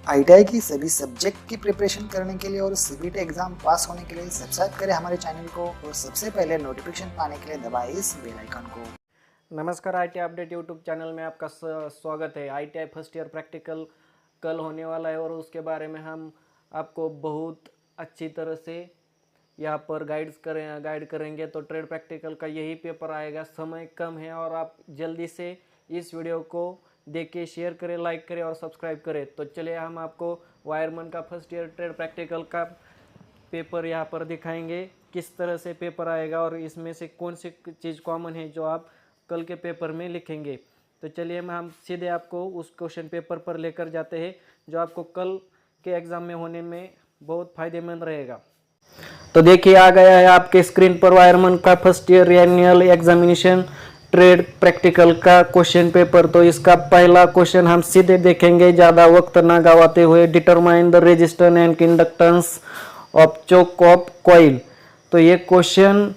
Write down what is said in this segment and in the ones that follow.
ITI की सभी subject की प्रिपरेशन करने के लिए और सीबीटी एग्जाम पास होने के लिए सब्सक्राइब करें हमारे चैनल को और सबसे पहले नोटिफिकेशन पाने के लिए दबाएं इस बेल आइकन को। नमस्कार, आईटीआई अपडेट यूट्यूब चैनल में आपका स्वागत है। आईटीआई फर्स्ट ईयर प्रैक्टिकल कल होने वाला है और उसके बारे में हम आपको बहुत अच्छी तरह से यहाँ पर गाइड करेंगे। तो ट्रेड प्रैक्टिकल का यही पेपर आएगा, समय कम है और आप जल्दी से इस वीडियो को देखिए, शेयर करें, लाइक करें और सब्सक्राइब करें। तो चलिए हम आपको वायरमैन का फर्स्ट ईयर ट्रेड प्रैक्टिकल का पेपर यहाँ पर दिखाएंगे, किस तरह से पेपर आएगा और इसमें से कौन सी चीज़ कॉमन है जो आप कल के पेपर में लिखेंगे। तो चलिए हम सीधे आपको उस क्वेश्चन पेपर पर लेकर जाते हैं जो आपको कल के एग्ज़ाम में होने में बहुत फ़ायदेमंद रहेगा। तो देखिए, आ गया है आपके स्क्रीन पर वायरमैन का first year annual examination trade practical का क्वेश्चन पेपर। तो इसका पहला क्वेश्चन हम सीधे देखेंगे, ज़्यादा वक्त ना गवाते हुए। Determine the resistance and inductance of choke of coil. तो ये क्वेश्चन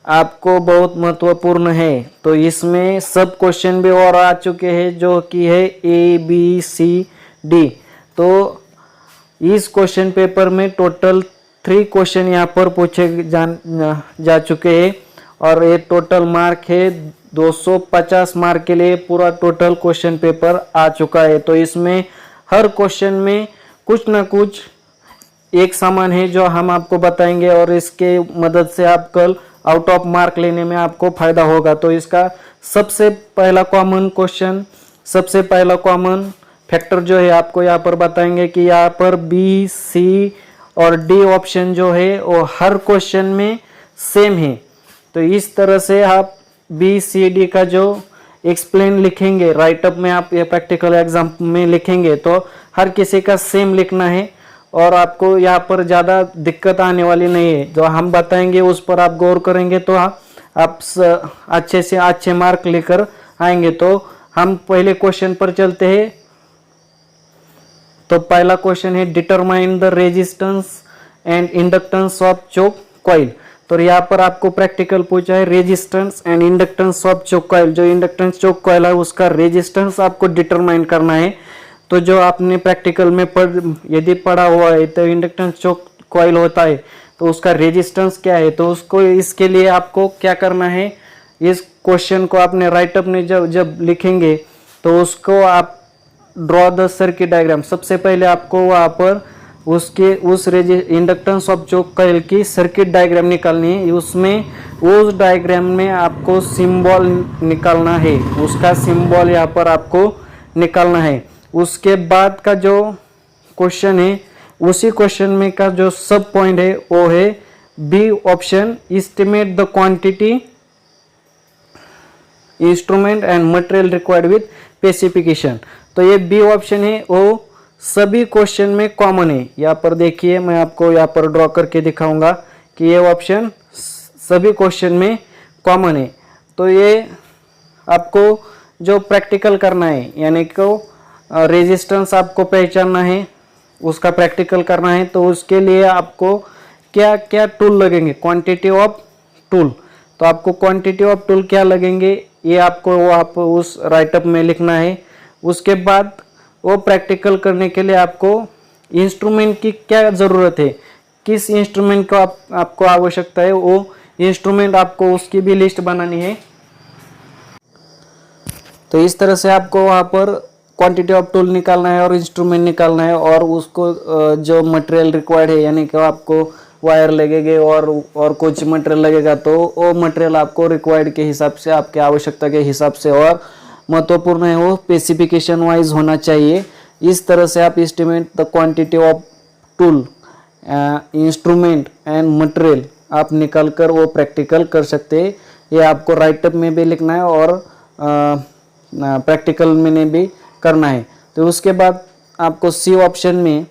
आपको बहुत महत्वपूर्ण है। तो इसमें सब क्वेश्चन भी और आ चुके हैं जो कि है ABCD। तो इस क्वेश्चन पेपर में टोटल 3 क्वेश्चन यहाँ पर पूछे जा चुके हैं और ये टोटल मार्क है 250 मार्क के लिए पूरा टोटल क्वेश्चन पेपर आ चुका है। तो इसमें हर क्वेश्चन में कुछ ना कुछ एक समान है जो हम आपको बताएंगे और इसके मदद से आप कल आउट ऑफ मार्क लेने में आपको फायदा होगा। तो इसका सबसे पहला कॉमन फैक्टर जो है आपको यहाँ पर बताएंगे कि यहाँ पर B, C और D ऑप्शन जो है वो हर क्वेश्चन में सेम है। तो इस तरह से आप BCD का जो एक्सप्लेन लिखेंगे राइटअप में, आप ये प्रैक्टिकल एग्जाम में लिखेंगे तो हर किसी का सेम लिखना है और आपको यहाँ पर ज़्यादा दिक्कत आने वाली नहीं है। जो हम बताएंगे उस पर आप गौर करेंगे तो आप अच्छे से अच्छे मार्क लेकर आएंगे। तो हम पहले क्वेश्चन पर चलते हैं। तो पहला क्वेश्चन है determine the resistance and inductance of choke coil. तो यहाँ पर आपको प्रैक्टिकल पूछा है resistance and inductance of choke coil. जो इंडक्टेंस चोक कॉइल है उसका रेजिस्टेंस आपको डिटरमाइन करना है। तो जो आपने प्रैक्टिकल में यदि पढ़ा हुआ है तो इंडक्टेंस चोक कॉइल होता है तो उसका रेजिस्टेंस क्या है। तो उसको इसके लिए आपको क्या करना है, इस क्वेश्चन को आपने राइटअप में जब लिखेंगे तो उसको आप ड्रॉ द सर्किट डायग्राम। सबसे पहले आपको वहाँ पर उस इंडक्टेंस ऑफ चोक कॉइल की सर्किट डायग्राम निकालनी है। उसमें उस डायग्राम में आपको सिंबल निकालना है, उसका सिंबल यहाँ पर आपको निकालना है। उसके बाद का जो क्वेश्चन है उसी क्वेश्चन में का जो सब पॉइंट है वो है B option, estimate the quantity instrument and material required with specification. तो ये B ऑप्शन है वो सभी क्वेश्चन में कॉमन है। यहाँ पर देखिए, मैं आपको यहाँ पर ड्रॉ करके दिखाऊंगा कि ये ऑप्शन सभी क्वेश्चन में कॉमन है। तो ये आपको जो प्रैक्टिकल करना है, यानी कि रेजिस्टेंस आपको पहचानना है, उसका प्रैक्टिकल करना है। तो उसके लिए आपको क्या क्या टूल लगेंगे, क्वांटिटी ऑफ टूल। तो आपको क्वांटिटी ऑफ टूल क्या लगेंगे ये आपको आप उस राइटअप में लिखना है। उसके बाद वो प्रैक्टिकल करने के लिए आपको इंस्ट्रूमेंट की क्या ज़रूरत है, किस इंस्ट्रूमेंट को आपको आवश्यकता है, वो इंस्ट्रूमेंट आपको उसकी भी लिस्ट बनानी है। तो इस तरह से आपको वहाँ पर क्वांटिटी ऑफ टूल निकालना है और इंस्ट्रूमेंट निकालना है और उसको जो मटेरियल रिक्वायर्ड है, यानी कि आपको वायर लगेंगे और कुछ मटेरियल लगेगा तो वो मटेरियल आपको रिक्वायर्ड के हिसाब से, आपके आवश्यकता के हिसाब से और महत्वपूर्ण है वो स्पेसिफिकेशन वाइज होना चाहिए। इस तरह से आप estimate the quantity of tool, instrument and material आप निकाल कर वो प्रैक्टिकल कर सकते हैं। ये आपको राइटअप में भी लिखना है और प्रैक्टिकल में भी करना है। तो उसके बाद आपको C ऑप्शन में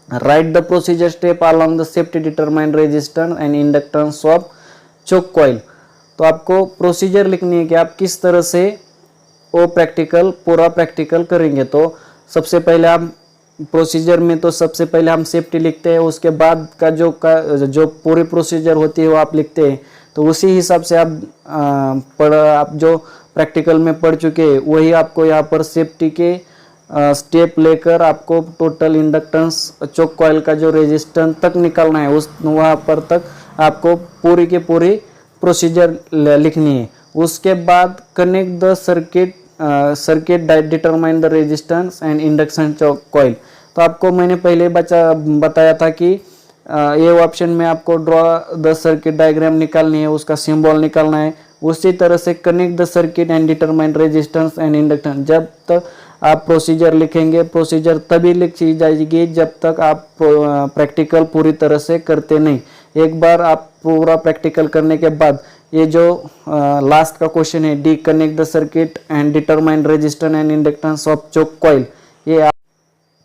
write the procedure step along the safety determine resistance and inductance of choke coil. तो आपको प्रोसीजर लिखनी है कि आप किस तरह से वो पूरा प्रैक्टिकल करेंगे। तो सबसे पहले हम प्रोसीजर में सबसे पहले हम सेफ्टी लिखते हैं, उसके बाद का जो पूरी प्रोसीजर होती है वो आप लिखते हैं। तो उसी हिसाब से आप जो प्रैक्टिकल में पढ़ चुके हैं वही आपको यहाँ पर सेफ्टी के स्टेप लेकर आपको टोटल इंडक्टेंस चोक कॉइल का जो रेजिस्टेंस तक निकालना है उस वहाँ पर तक आपको पूरी की पूरी प्रोसीजर लिखनी है। उसके बाद connect the circuit determine the resistance and induction choke coil. तो आपको मैंने पहले बताया था कि ये ऑप्शन में आपको ड्रॉ द सर्किट डायग्राम निकालनी है, उसका सिंबल निकालना है। उसी तरह से connect the circuit and determine resistance and inductance. जब तक आप प्रोसीजर लिखेंगे, प्रोसीजर तभी लिखी जाएगी जब तक आप प्रैक्टिकल पूरी तरह से करते नहीं। एक बार आप पूरा प्रैक्टिकल करने के बाद ये जो लास्ट का क्वेश्चन है, disconnect the circuit and determine resistance and inductance of choke coil, ये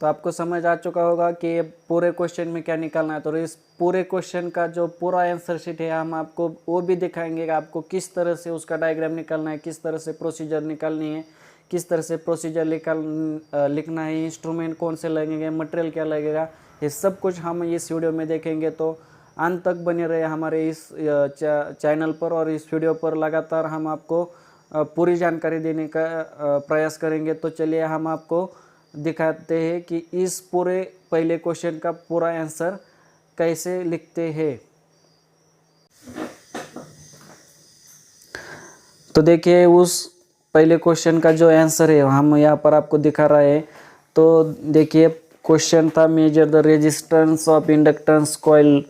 तो आपको समझ आ चुका होगा कि ये पूरे क्वेश्चन में क्या निकालना है। तो इस पूरे क्वेश्चन का जो पूरा आंसर शीट है हम आपको वो भी दिखाएंगे कि आपको किस तरह से उसका डायग्राम निकालना है, किस तरह से प्रोसीजर निकालनी है, किस तरह से प्रोसीजर लिखना है, इंस्ट्रूमेंट कौन से लगेंगे, मटेरियल क्या लगेगा, ये सब कुछ हम इस वीडियो में देखेंगे। तो अंत तक बने रहे हमारे इस चैनल पर, और इस वीडियो पर लगातार हम आपको पूरी जानकारी देने का प्रयास करेंगे। तो चलिए हम आपको दिखाते हैं कि इस पूरे पहले क्वेश्चन का पूरा आंसर कैसे लिखते हैं। तो देखिए उस पहले क्वेश्चन का जो आंसर है हम यहाँ पर आपको दिखा रहे हैं। तो देखिए क्वेश्चन था measure the resistance of inductance coil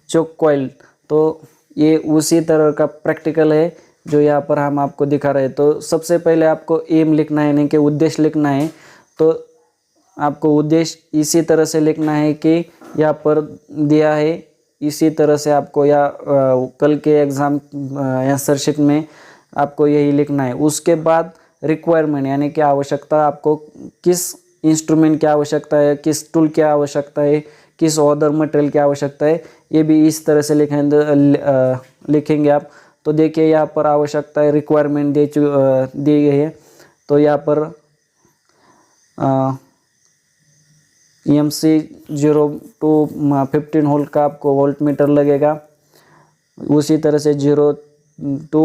choke coil. तो ये उसी तरह का प्रैक्टिकल है जो यहाँ पर हम आपको दिखा रहे हैं। तो सबसे पहले आपको एम लिखना है, यानी कि उद्देश्य लिखना है। तो आपको उद्देश्य इसी तरह से लिखना है कि यहाँ पर दिया है, इसी तरह से आपको या कल के एग्ज़ाम आंसर शीट में आपको यही लिखना है। उसके बाद रिक्वायरमेंट, यानी कि आवश्यकता, आपको किस इंस्ट्रूमेंट की आवश्यकता है, किस टूल की आवश्यकता है, किस अदर मटेरियल की आवश्यकता है, ये भी इस तरह से लिखेंगे आप। तो देखिए यहाँ पर आवश्यकता है, रिक्वायरमेंट दी गई है। तो यहाँ पर EMC 0 to 15 वोल्ट का आपको वोल्ट मीटर लगेगा। उसी तरह से 0 to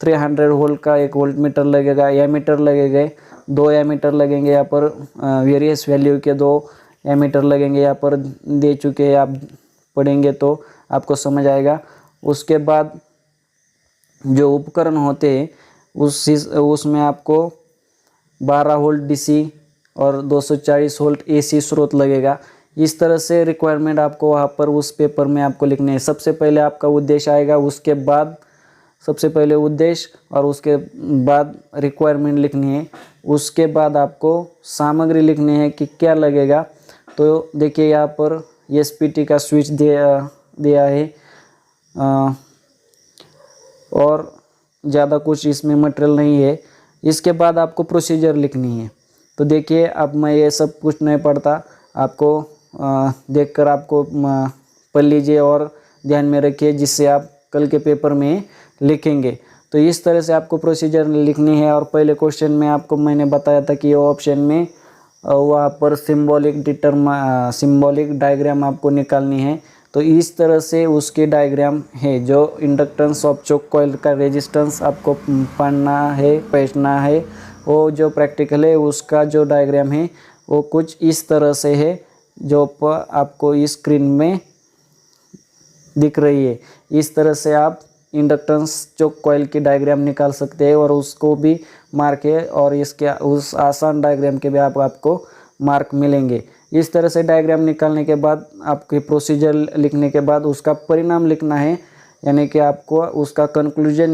300 वोल्ट का एक वोल्ट मीटर लगेगा। एमीटर लगेगा, 2 एमीटर लगेंगे यहाँ पर, वेरियस वैल्यू के 2 एमीटर लगेंगे यहाँ पर दे चुके हैं। आप पढ़ेंगे तो आपको समझ आएगा। उसके बाद जो उपकरण होते हैं उसमें आपको 12 वोल्ट DC और 240 वोल्ट AC स्रोत लगेगा। इस तरह से रिक्वायरमेंट आपको वहाँ पर उस पेपर में आपको लिखने है। सबसे पहले आपका उद्देश्य आएगा, उसके बाद सबसे पहले उद्देश्य और उसके बाद रिक्वायरमेंट लिखनी है। उसके बाद आपको सामग्री लिखनी है कि क्या लगेगा। तो देखिए यहाँ पर SPT का स्विच दिया है और ज़्यादा कुछ इसमें मटेरियल नहीं है। इसके बाद आपको प्रोसीजर लिखनी है। तो देखिए अब मैं ये सब कुछ नहीं पढ़ता, आपको देखकर आपको पढ़ लीजिए और ध्यान में रखिए, जिससे आप कल के पेपर में लिखेंगे। तो इस तरह से आपको प्रोसीजर लिखनी है। और पहले क्वेश्चन में आपको मैंने बताया था कि ऑप्शन में वहाँ पर सिंबॉलिक डायग्राम आपको निकालनी है। तो इस तरह से उसके डायग्राम है, जो इंडक्टेंस ऑफ चोक कॉइल का रेजिस्टेंस आपको पढ़ना है, पहचानना है। वो जो प्रैक्टिकल है उसका जो डायग्राम है वो कुछ इस तरह से है, जो आपको इस स्क्रीन में दिख रही है। इस तरह से आप इंडक्टेंस चोक कॉइल की डायग्राम निकाल सकते हैं और उसको भी मार्क है, और इसके उस आसान डायग्राम के भी आपको मार्क मिलेंगे। इस तरह से डायग्राम निकालने के बाद आपके प्रोसीजर लिखने के बाद उसका परिणाम लिखना है, यानी कि आपको उसका कंक्लूजन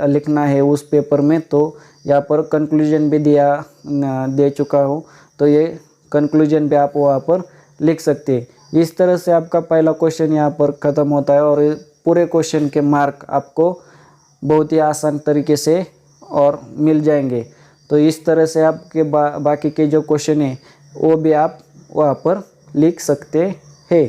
लिखना है उस पेपर में। तो यहाँ पर कंक्लूजन भी दे चुका हूँ, तो ये कंक्लूजन भी आप वहाँ पर लिख सकते हैं। इस तरह से आपका पहला क्वेश्चन यहाँ पर ख़त्म होता है और पूरे क्वेश्चन के मार्क आपको बहुत ही आसान तरीके से और मिल जाएंगे। तो इस तरह से आपके बाकी के जो क्वेश्चन है वो भी आप वहाँ पर लिख सकते हैं।